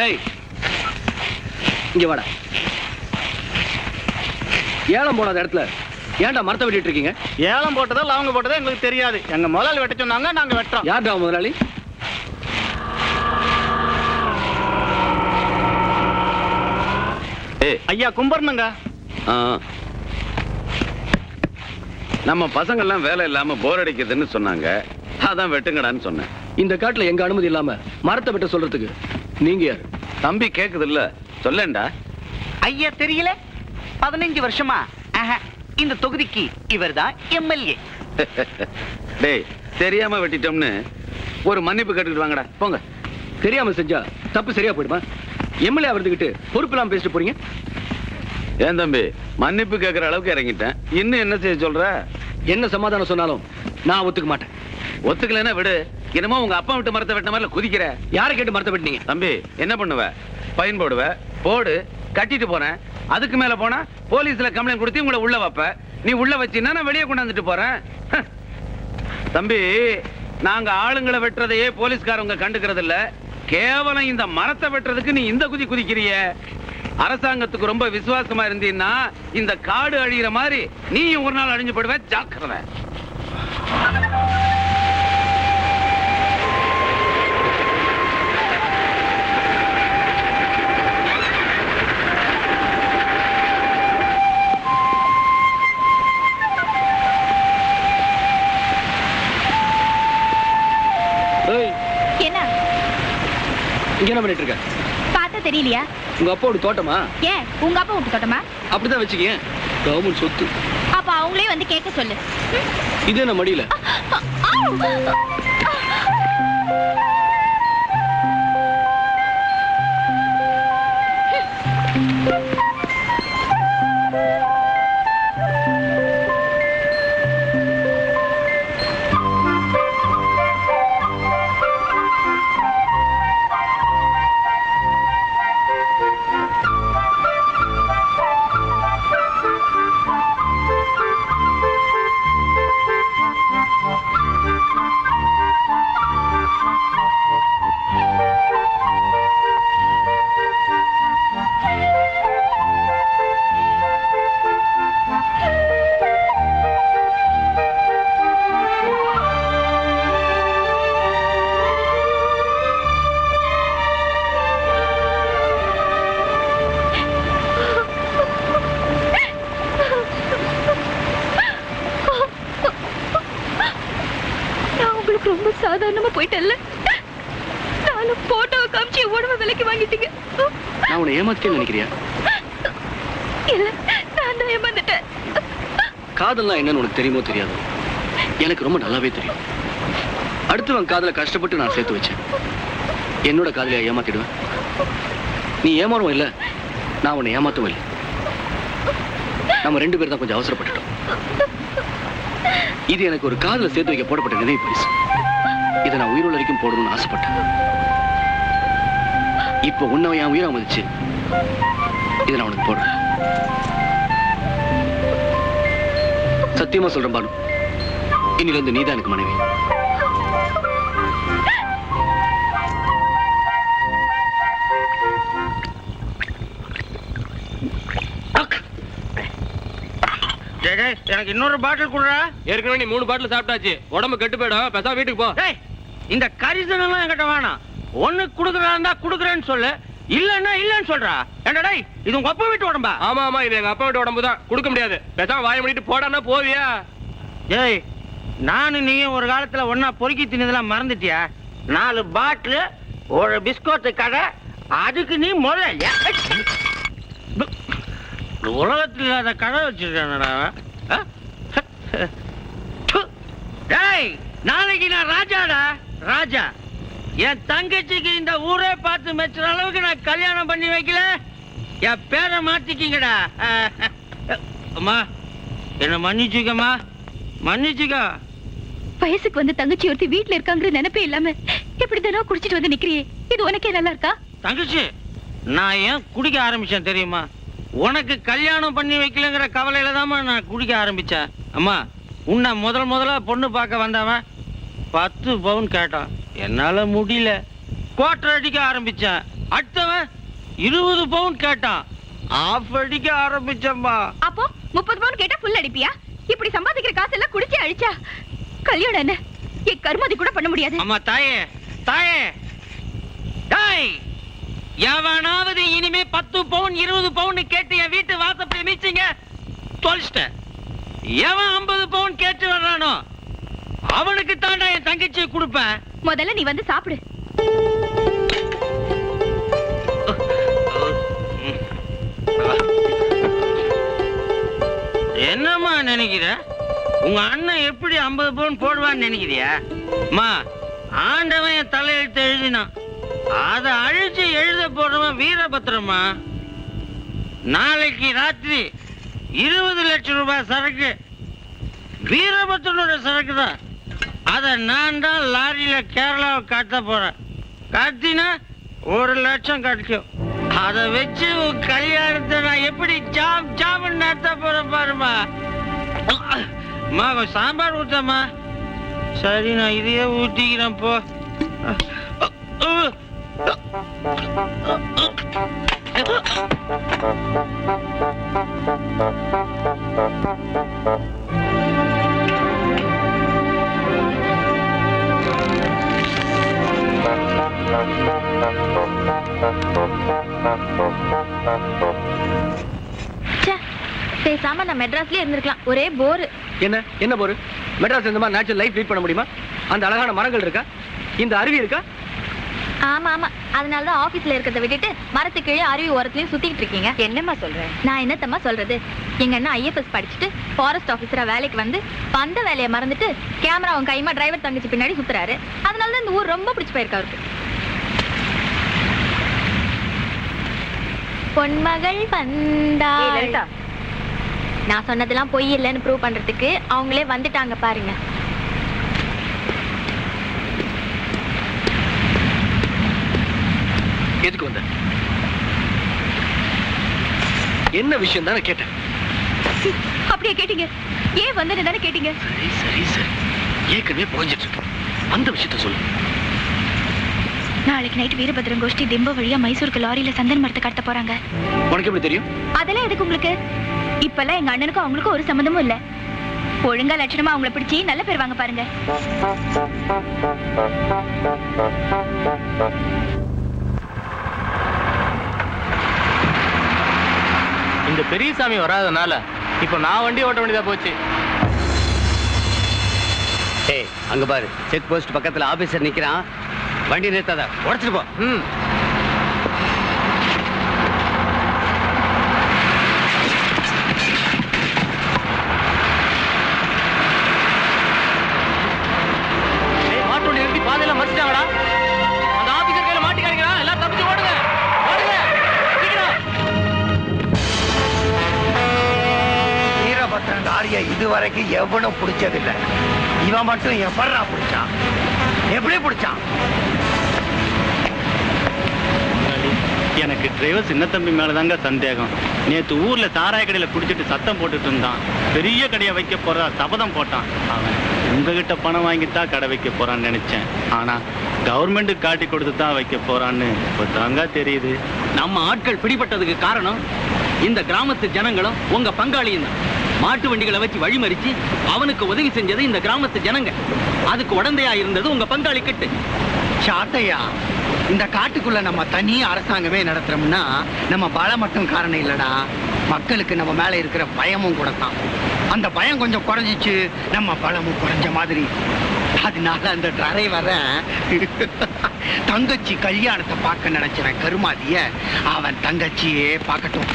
ஏய் இங்க வாடா. ஏலம் போடாத இடத்துல ஏன்டா மரத்தை வெட்டிட்டு இருக்கீங்க? ஏலம் போட்டதா லவங்க போட்டதா எங்களுக்கு தெரியாது. எங்க முதலாளி வெட்ட சொன்னாங்க, நாங்க வெட்டோம். யார்டா முதலாளி? ஐயா கும்பர்ணுங்க. நம்ம பசங்க எல்லாம் வேலை இல்லாம போர் அடிக்குதுன்னு சொன்னாங்க, அதான் வெட்டுங்கடான்னு சொன்னேன். இந்த காட்டுல எங்க அனுமதி இல்லாம மரத்தை வெட்ட சொல்றதுக்கு நீங்க யாரு? தம்பி கேக்குது இல்ல, சொல்லேன்டா. ஐயா தெரியல, 15 வருஷமா இந்த தொகுதிக்கு இவர்தான் எம்எல்ஏ. டேய், தெரியாம வெட்டிட்டோம்னு ஒரு மன்னிப்பு கேட்டுக்கிட்டு வாங்கடா, போங்க. தெரியாம செஞ்சா தப்பு சரியா போயிடுமா? எம்எல்ஏ அவர்கிட்ட பொறுப்பு இல்லாம பேசிட்டு போறீங்க. ஏன் தம்பி, மன்னிப்பு கேட்கற அளவுக்கு இறங்கிட்டேன், இன்னும் என்ன செய்ய சொல்ற? என்ன சமாதானம் சொன்னாலும் நான் ஒத்துக்க மாட்டேன். ஒத்துக்கலன்னா விடு. என்னமோ உங்க அப்பா விட்டு மரத்தை வெட்டின மாதிரி குதிக்கிற. யாரை கேட்டு மரத்தை வெட்டினீங்க? தம்பி, என்ன பண்ணுவ? ஃபைன் போடுவ, போடு, கட்டிட்டு போறேன். அதுக்கு மேல போனா போலீஸ்ல கம்ப்ளைண்ட் கொடுத்து உங்களை உள்ள வைப்ப. நீ உள்ள வச்சினா நான் வெளியே கொண்டாந்துட்டு போறேன். தம்பி, நாங்க ஆளுங்களை வெட்டுறதையே போலீஸ்காரங்க கண்டுக்கிறது இல்ல, கேவலம் இந்த மரத்தை வெட்டுறதுக்கு நீ இந்த குதிக்கிறிய. அரசாங்கத்துக்கு ரொம்ப விசுவாசமா இருந்தீன்னா இந்த காடு அழிகிற மாதிரி நீ ஒரு நாள் அழிஞ்சு போடுவ, ஜாக்கிரதை. என்ன இங்க என்ன பண்ணிட்டு இருக்க? பார்த்தா தெரியலையா? உங்க அப்பாவோட தோட்டமா? ஏன் உங்க அப்பா விட்டு தோட்டமா? அப்படிதான் வச்சுக்கேன், கவர்மெண்ட் சொத்து. அப்ப அவங்களே வந்து கேட்க சொல்லு. இது என்ன மடியில? ரொம்ப சாதாரணமா போயிட்டல்ல. நானும் போட்டோவை காமிச்சு உடம்பு விலைக்கு வாங்கிட்டீங்க. நான் உன்னை ஏமாத்தேன்னு நினைக்கிறியா? இல்ல, நான் தான் ஏமாந்துட்டேன். காதல்லாம் என்னன்னு உனக்கு தெரியுமோ தெரியாது, எனக்கு ரொம்ப நல்லாவே தெரியும். அடுத்தவன் காதல கஷ்டப்பட்டு நான் சேர்த்து வச்சேன். என்னோட காதலியா ஏமாத்திடுவேன்? நீ ஏமாறும் இல்ல, நான் உன்னை ஏமாத்தவும் இல்லை. நம்ம 2 பேரும் தான் கொஞ்சம் அவசரப்பட்டுட்டோம். இது எனக்கு ஒரு காதல சேர்த்து வைக்க போடப்பட்ட நினைவு பரிசு. இதை நான் உயிரோட வரைக்கும் போடணும்னு ஆசைப்பட்டேன். இப்ப உன்னை என் உயிரை மதிச்சு இதை நான் உனக்கு போடுறேன். சத்தியமா சொல்றேன் பானு, இன்னில இருந்து நீதான் எனக்கு மனைவி. எனக்கு இன்னொரு பாட்டில் குடுறா. ஏற்கனவே நீ 3 பாட்டில் சாப்பிட்டாச்சு, உடம்பு கெட்டு போயிடும். பேசாம வீட்டுக்கு போ. இந்த கரிசனம் என்கிட்ட வேணாம். ஒண்ணு குடுக்குறான் குடுக்குறேன்னு சொல்லு, இல்லன்னா இல்லன்னு சொல்றா. என்னடா இது உங்க அப்பா வீட்டு உடம்பா? ஆமா ஆமா, இது எங்க அப்பா வீட்டு உடம்பு தான், கொடுக்க முடியாது. பேசாம வாய மூடிட்டு போடான்னா போவியா? ஏய், நானும் நீயும் ஒரு காலத்துல ஒன்னா பொறுக்கி தின்னதெல்லாம் மறந்துட்டியா? 4 பாட்டில், ஒரு பிஸ்கட் கடை, அதுக்கு நீ முதல்ல உலகத்தில் இல்லாத கடை வச்சிருக்கானடா. நாளைக்கு நான் ராஜாடா, ராஜா. என் தங்கச்சிக்கு இந்த ஊரே பார்த்து மெச்சுற அளவுக்கு நான் கல்யாணம் பண்ணி வைக்கல. என் பேரை மாத்திக்கிங்கடா. அம்மா, என்ன மன்னிச்சுக்கம்மா, மன்னிச்சுக்கா. வயசுக்கு வந்து தங்கச்சி ஒருத்தி வீட்டுல இருக்காங்கிற நினைப்பே இல்லாம எப்படி தினம் குடிச்சிட்டு வந்து நிக்கிறியே, இது உனக்கே நல்லா இருக்கா? தங்கச்சி, நான் ஏன் குடிக்க ஆரம்பிச்சேன் தெரியுமா? உனக்கு கல்யாணம் பண்ணி வைக்கலங்கிற கவலையில தாம்மா நான் குடிக்க ஆரம்பிச்சேன். அம்மா, உன்னை முதல்ல பொண்ணு பார்க்க வந்தவன் 10 பவுன் கேட்டான். என்னால முடியல, கோட்டை அடிக்க ஆரம்பிச்சேன். அடுத்தவன் 20 பவுன் கேட்டான். ஆஃப் அடிக்க ஆரம்பிச்சம்மா. அப்போ 30 பவுன் கேட்டா ஃபுல் அடிப்பியா? இப்படி சம்பாதிக்கிற காசெல்லாம் குடிச்சு அழிச்சா கல்யாணம் என்ன என் கர்மதி கூட பண்ண முடியாது. அம்மா தாயே, தாயே, தாய், எவனாவது இனிமே 10 பவுன் 20 பவுன் கேட்டு என் வீட்டு வாசப்படி மீச்சிங்க தொலைச்சிட்டேன். எவன் 50 பவுன் கேட்டு வர்றானோ அவனுக்கு தாண்டா என் தங்கச்சியை கொடுப்பேன். முதல்ல நீ வந்து சாப்பிடு. என்னம்மா நினைக்கிற? உங்க அண்ணன் எப்படி 50 பவுன் போடுவான்னு நினைக்கிறியா? அம்மா, ஆண்டவன் என் தலையெழுத்து எழுதினான். அதை அழிச்சு எழுத போறவன் வீரபத்திரமா. நாளைக்கு ராத்திரி 20 லட்சம் ரூபாய் சரக்கு வீரபத்திரனோட சரக்கு தான். அதை நான் தான் லாரியில கேரளாவை காட்ட போறேன். காட்டினா 1 லட்சம் கிடைக்கும். அதை வச்சு உன் கல்யாணத்தை நான் எப்படி ஜாம் ஜாமன் நடத்த போறேன் பாருமா. அம்மா, சாம்பார் ஊத்தம்மா. சரி, நான் இதையே ஊட்டிக்கிறேன் போ. பேசாம நான் மெட்ராஸ்லயே இருந்திருக்கலாம். ஒரே போர். என்ன போரு? மெட்ராஸ் இந்த மாதிரி நேச்சுரல் லைஃப் லீட் பண்ண முடியுமா? அந்த அழகான மரங்கள் இருக்கா? இந்த அருவி இருக்கா? ஆமா ஆமா, அதனாலதான் ஆபீஸ்ல இருக்கிறத விட்டுட்டு மரத்துக்கு கீழே அருவி ஓரத்துலயும் சுத்திட்டு இருக்கீங்க. என்னம்மா சொல்றேன்? நான் என்னத்தம்மா சொல்றது? எங்க அண்ணா ஐஎஃப்எஸ் படிச்சுட்டு ஃபாரஸ்ட் ஆபீசரா வேலைக்கு வந்து வந்த வேலையை மறந்துட்டு கேமரா அவன் கைமா டிரைவர் தங்கச்சி பின்னாடி சுத்துறாரு. அதனாலதான் இந்த ஊர் ரொம்ப பிடிச்சு போயிருக்கா அவருக்கு. பொன்மகள் வந்தாள். நான் சொன்னதெல்லாம் பொய் இல்லைன்னு ப்ரூவ் பண்றதுக்கு அவங்களே வந்துட்டாங்க பாருங்க. எதுக்கு வந்த? என்ன விஷயம் தானே கேட்டேன். அப்படியே கேட்டீங்க? ஏன் வந்தேன்னு தானே கேட்டீங்க? சரி சரி சரி, ஏற்கனவே புரிஞ்சிட்டு இருக்கு. அந்த விஷயத்த சொல்லு. நாளைக்கு நைட் வீரபத்ரன் கோஷ்டி திம்ப வழியா மைசூருக்கு லாரியில சந்தன மரத்தை கடத்த போறாங்க. உனக்கு எப்படி தெரியும்? அதெல்லாம் எதுக்கு உங்களுக்கு? இப்பெல்லாம் எங்க அண்ணனுக்கும் அவங்களுக்கும் ஒரு சம்பந்தமும் இல்ல. ஒழுங்கா லட்சணமா அவங்கள பிடிச்சி நல்ல பேர் வாங்க பாருங்க. இந்த பெரியசாமி வராதனால இப்ப நான் வண்டி ஓட்ட வேண்டியதா போச்சு. ஏய், அங்க பாரு, செக் போஸ்ட் பக்கத்துல ஆபீசர் நிக்கிறான். வண்டி நிறுத்தாத, உடச்சிட்டு போ. மாட்டு வண்டி நிறுத்தி பாதையில மறைச்சிட்டாங்கடா. அந்த ஆபீசர் கையில மாட்டிக்காதீங்க, எல்லாரும் தப்பிச்சு ஓடுங்க. ஓடுங்க சீக்கிரம். வீரபத்ரன் லாரியை இதுவரைக்கும் எவனும் பிடிச்சதில்லை. இவன் மட்டும் எப்படா பிடிச்சான்? எப்படி பிடிச்சான்? எனக்கு டிரைவர் சின்னத்தம்பி மேலதாங்க சந்தேகம். நேத்து ஊர்ல சாராய கடையில குடிச்சிட்டு சத்தம் போட்டுட்டு இருந்தான். பெரிய கடையை வைக்க போறா சபதம் போட்டான். அவன் உங்ககிட்ட பணம் வாங்கித்தான் கடை வைக்க போறான்னு நினைச்சேன். ஆனா கவர்மெண்ட் காட்டி கொடுத்து தான் வைக்க போறான்னு இப்பதாங்க தெரியுது. நம்ம ஆட்கள் பிடிபட்டதுக்கு காரணம் இந்த கிராமத்து ஜனங்களும் உங்க பங்காளியும் தான். மாட்டு வண்டிகளை வச்சு வழிமறிச்சு அவனுக்கு உதவி செஞ்சது இந்த கிராமத்து ஜனங்க. அதுக்கு உடந்தையா இருந்தது உங்க பங்காளி கிட்ட. சாட்டையா, இந்த காட்டுக்குள்ள நம்ம தனி அரசாங்கமே நடத்துறோம்னா நம்ம பலம் மட்டும் காரணம் இல்லடா, மக்களுக்கு நம்ம மேல இருக்கிற பயமும் கூட தான். அந்த பயம் கொஞ்சம் குறைஞ்சிச்சு, நம்ம பலமும் குறைஞ்ச மாதிரி. அதனால அந்த டிரைவரை தங்கச்சி கல்யாணத்தை பார்க்க நினைச்சின கருமாதிய அவன் தங்கச்சியே பார்க்கட்டும்.